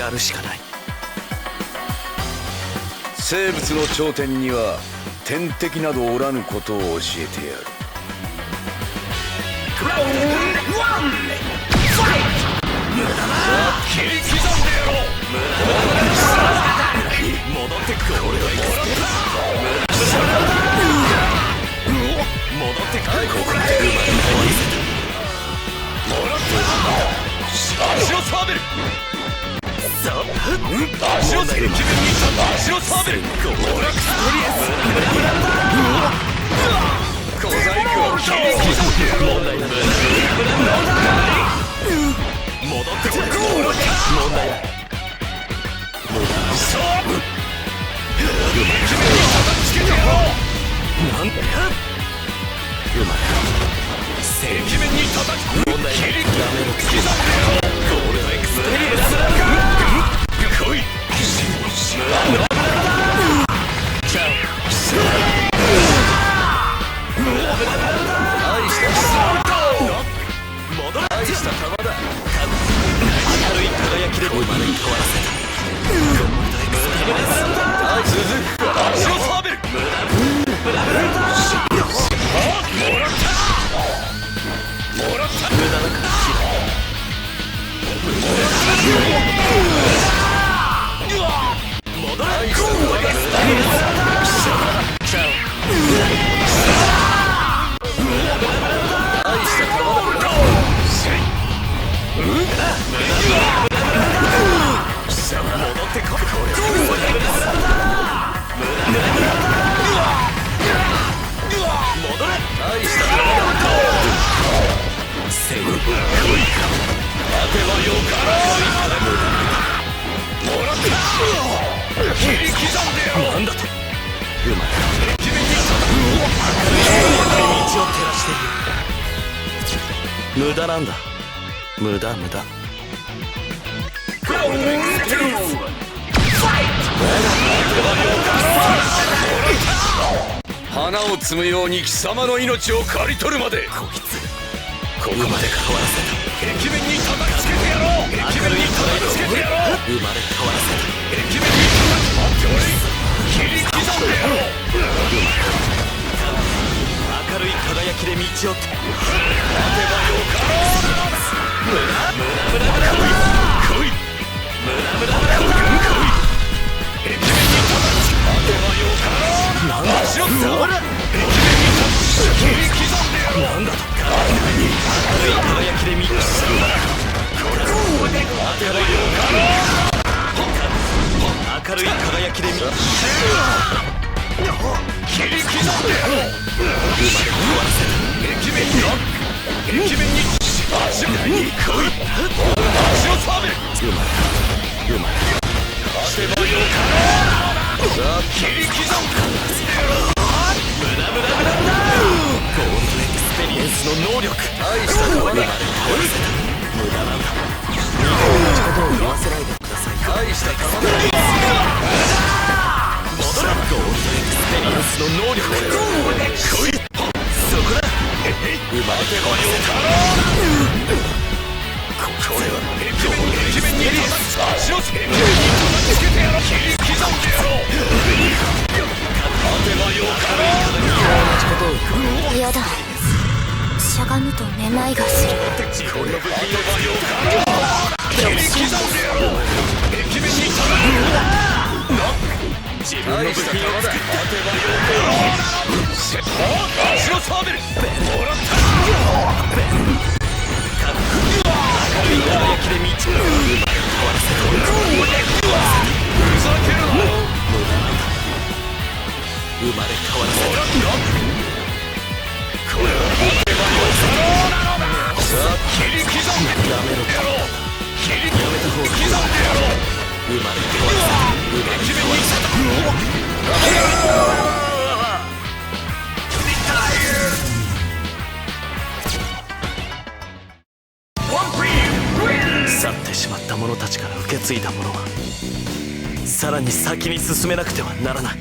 やるしかない。生物の頂点には天敵などおらぬことを教えてやる。ラウンド1ファイト。無駄だな。切り刻んでやろう。無駄だ。戻ってく。俺は戻った。戻ってく。ここでもらった足をサーベル。さあ足をサーベル。足をサーベル。ゴーラクストリエス。小細工を切り刻んでやろう。問題だ。戻ってこい。問題だ。勝負。決めに叩きつけてやろう。なんだよ。うまい。赤面に叩き問題。切り刻んでやろう。ゴールドエクスペリエンス。来い。チャオ。大した玉だ。明るい輝きで生まれ変わらせた。続くか。足をサーベル。もらったもらった。無駄だから戻れ。なんだと。うまい。道を照らしている。無駄なんだ。無駄。花を摘むように貴様の命を刈り取るまで。こいつここまで変わらせた。壁面に叩きつけてやろう。壁面に叩きつけてやろう。生まれ変わらせた。壁面に叩き待っておれ。切り刻んでやろう。明るい輝きで道を待てばよかろう。無駄来い。無駄来い。壁面に叩き待てばよかろう。足を触る。壁面に叩き切り刻んでやろう。なんだと。明るい輝きで道を待てばよかろう。明るい輝きで道を切り刻んでやろう。生まれ変わらせた。壁面に足に来い。足をサーベル。うまい。勝てばよかろう。さあ切り刻んでやろう。無駄。ゴールドエクスペリエンスの能力。大した変わらせた。無駄なんだ。同じことを言わせないでください。大した変わらない。戻れ。ゴールドエクスペリエンスの能力。来い。そこだ。生まれてばよかろう。これは壁面に足をつけてやろう。切り刻んでやろう。勝てばよかろう。やだ。しゃがむとめまいがする。これは勝てばよかろう。切り刻んでやろう。壁面に叩く。自分の武器を作って勝てばよかろう。足をサーベル。もらった。明るい輝きで道を生まれ変わらせた。ふざけるな。無駄なんだ。生まれ変わらせた。これは勝てばよかろう。さあ切り刻んでやめろ。切りやめた方が刻んでやろう。生まれ変わらせた。生まれ変わらせた。去ってしまった者たちから受け継いだものはさらに先に進めなくてはならない。